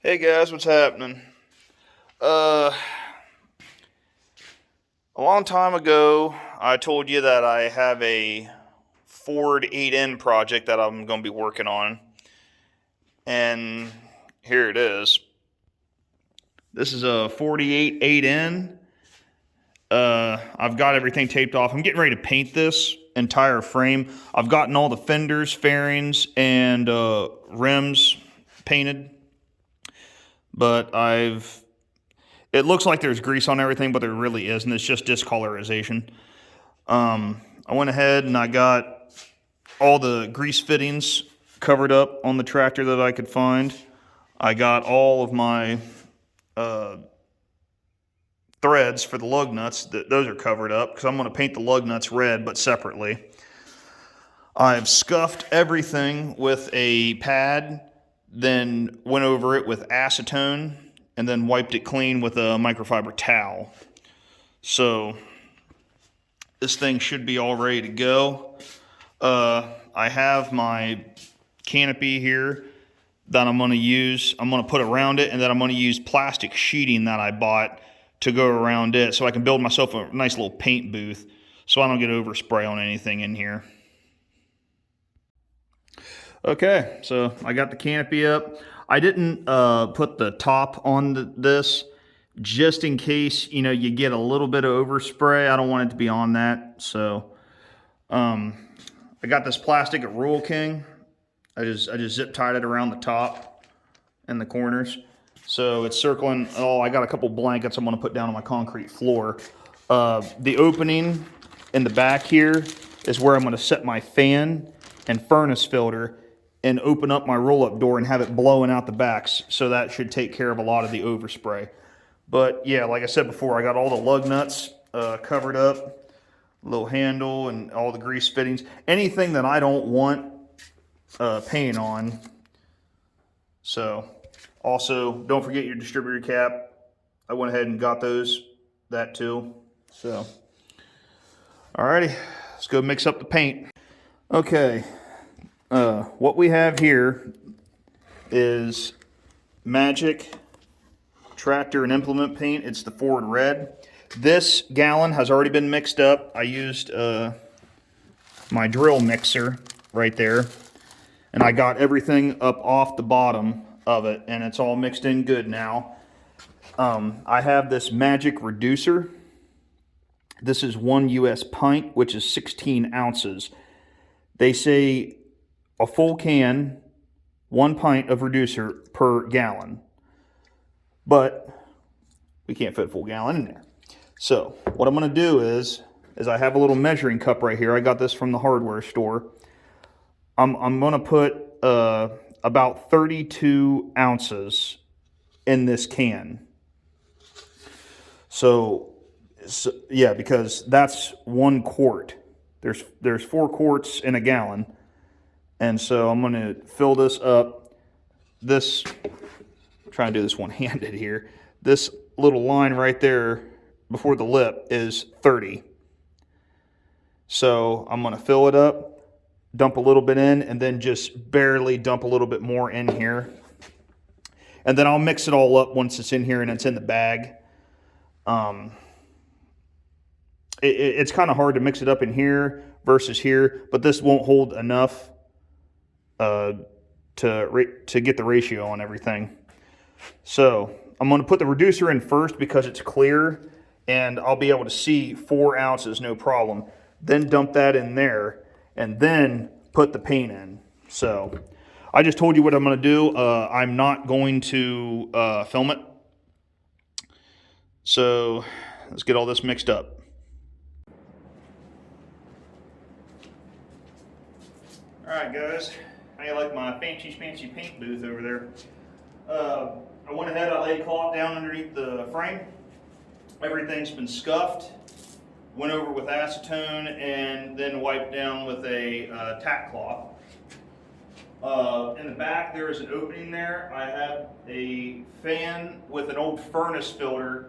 Hey guys, what's happening? Uh, a long time ago, I told you that I have a Ford 8N project that I'm going to be working on, and here it is. This is a 48 8N. I've got everything taped off. I'm getting ready to paint this entire frame. I've gotten all the fenders, fairings, and rims painted, but it looks like there's grease on everything, but there really isn't. It's just discolorization. I went ahead and I got all the grease fittings covered up on the tractor that I could find. I got all of my uh, threads for the lug nuts. Those are covered up because I'm going to paint the lug nuts red, but separately. I've scuffed everything with a pad, then went over it with acetone, and then wiped it clean with a microfiber towel. So this thing should be all ready to go. I have my canopy here that I'm going to use. I'm going to put around it, and then I'm going to use plastic sheeting that I bought to go around it so I can build myself a nice little paint booth so I don't get overspray on anything in here. Okay, so I got the canopy up. I didn't put the top on this just in case, you get a little bit of overspray. I don't want it to be on that. So I got this plastic at Rural King. I just zip tied it around the top and the corners. So it's circling. Oh, I got a couple blankets I'm going to put down on my concrete floor. The opening in the back here is where I'm going to set my fan and furnace filter and open up my roll-up door and have it blowing out the backs. So that should take care of a lot of the overspray. But yeah, like I said before, I got all the lug nuts covered up, little handle and all the grease fittings. Anything that I don't want paint on. So also, don't forget your distributor cap. I went ahead and got that too. So, alrighty, let's go mix up the paint. Okay, what we have here is Majic tractor and implement paint. It's the Ford Red. This gallon has already been mixed up. I used my drill mixer right there, and I got everything up off the bottom of it, and it's all mixed in good now. I have this Majic reducer. This is 1 US pint, which is 16 ounces. They say a full can, 1 pint of reducer per gallon. But we can't fit a full gallon in there. So what I'm going to do is I have a little measuring cup right here. I got this from the hardware store. I'm going to put about 32 ounces in this can. So yeah, because that's 1 quart. There's 4 quarts in a gallon. And so I'm going to fill this up. This, I'm trying to do this one-handed here. This little line right there before the lip is 30. So I'm going to fill it up, dump a little bit in, and then just barely dump a little bit more in here. And then I'll mix it all up once it's in here and it's in the bag. It's kind of hard to mix it up in here versus here, but this won't hold enough to get the ratio on everything. So I'm going to put the reducer in first because it's clear and I'll be able to see 4 ounces, no problem. Then dump that in there and then put the paint in. So I just told you what I'm going to do. I'm not going to film it. So let's get all this mixed up. Alright guys, how you like my fancy paint booth over there? I went ahead, I laid cloth down underneath the frame. Everything's been scuffed. Went over with acetone and then wiped down with a tack cloth. In the back there is an opening there. I have a fan with an old furnace filter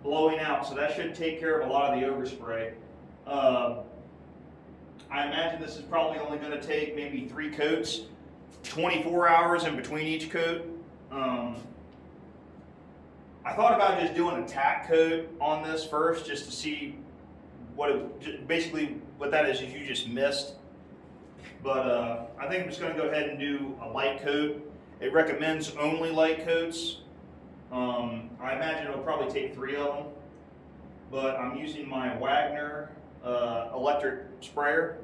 blowing out, so that should take care of a lot of the overspray. I imagine this is probably only going to take maybe 3 coats, 24 hours in between each coat. I thought about just doing a tack coat on this first, just to see what it, basically what that is you just missed. But I think I'm just going to go ahead and do a light coat. It recommends only light coats. I imagine it'll probably take 3 of them, but I'm using my Wagner electric sprayer.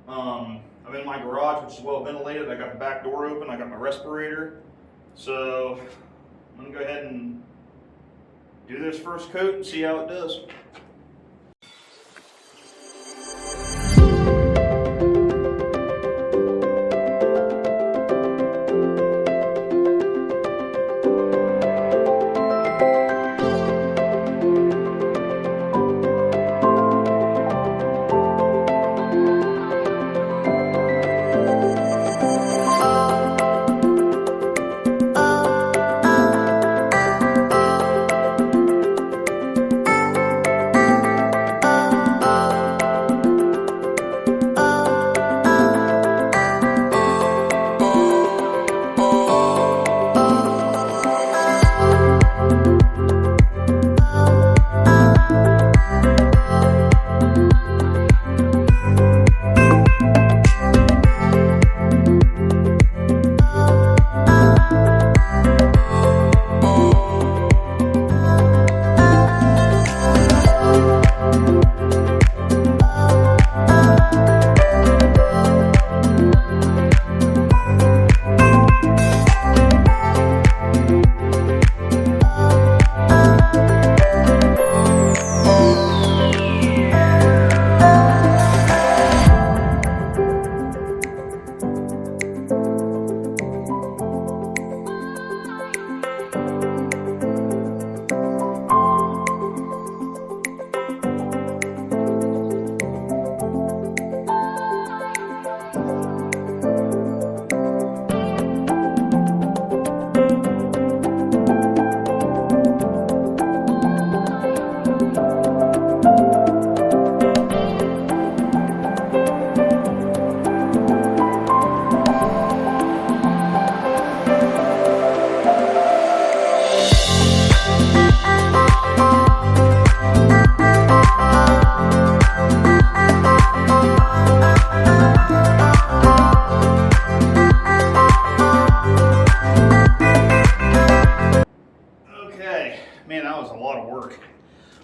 I'm in my garage, which is well ventilated. I got the back door open. I got my respirator. So I'm going to go ahead and do this first coat and see how it does.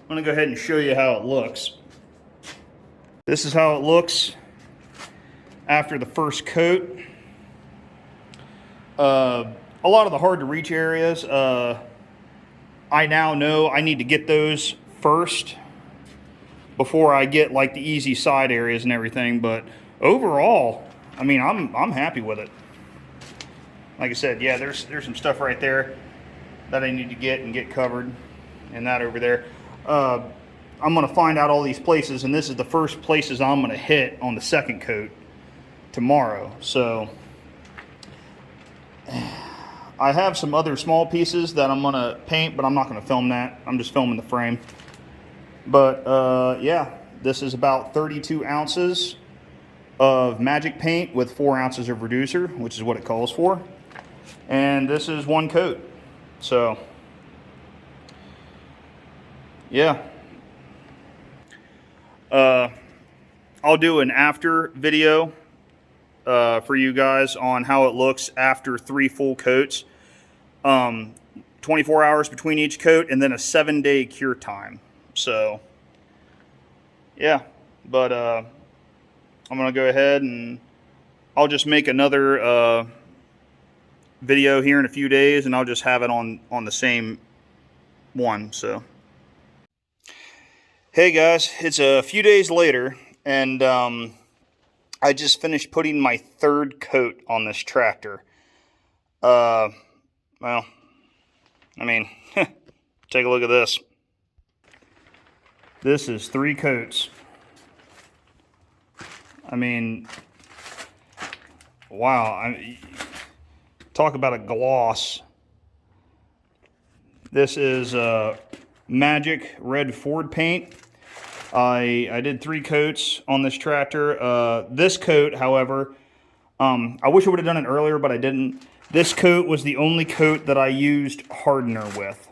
I'm going to go ahead and show you how it looks. This is how it looks after the first coat. A lot of the hard to reach areas, I now know I need to get those first before I get like the easy side areas and everything. But overall, I mean, I'm happy with it. Like I said, yeah, there's some stuff right there that I need to get and get covered, and that over there. I'm going to find out all these places, and this is the first places I'm going to hit on the second coat tomorrow. So I have some other small pieces that I'm going to paint, but I'm not going to film that. I'm just filming the frame. But yeah, this is about 32 ounces of Majic paint with 4 ounces of reducer, which is what it calls for. And this is one coat. So yeah. I'll do an after video for you guys on how it looks after 3 full coats. 24 hours between each coat, and then a 7-day cure time. So yeah, but I'm gonna go ahead and I'll just make another video here in a few days, and I'll just have it on the same one. So hey guys, it's a few days later, and I just finished putting my 3rd coat on this tractor. Well, I mean, take a look at this. This is 3 coats. I mean, wow. Talk about a gloss. This is Majic Red Ford paint. I did 3 coats on this tractor. This coat, however, I wish I would have done it earlier, but I didn't. This coat was the only coat that I used hardener with.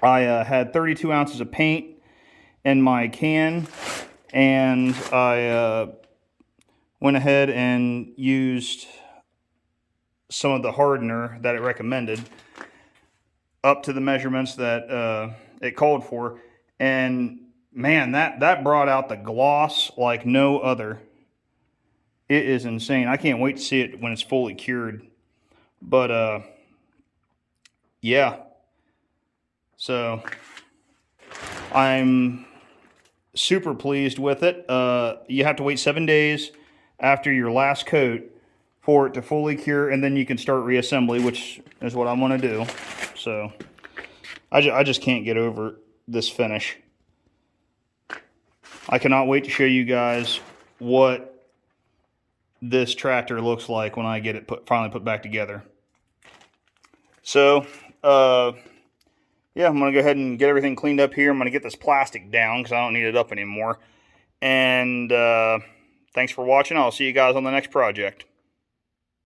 I had 32 ounces of paint in my can, and I went ahead and used some of the hardener that it recommended up to the measurements that it called for. And man, that brought out the gloss like no other. It is insane. I can't wait to see it when it's fully cured. But yeah. So I'm super pleased with it. You have to wait 7 days after your last coat for it to fully cure, and then you can start reassembly, which is what I want to do. So I just can't get over this finish. I cannot wait to show you guys what this tractor looks like when I get it finally put back together. So yeah, I'm going to go ahead and get everything cleaned up here. I'm going to get this plastic down because I don't need it up anymore. And thanks for watching. I'll see you guys on the next project.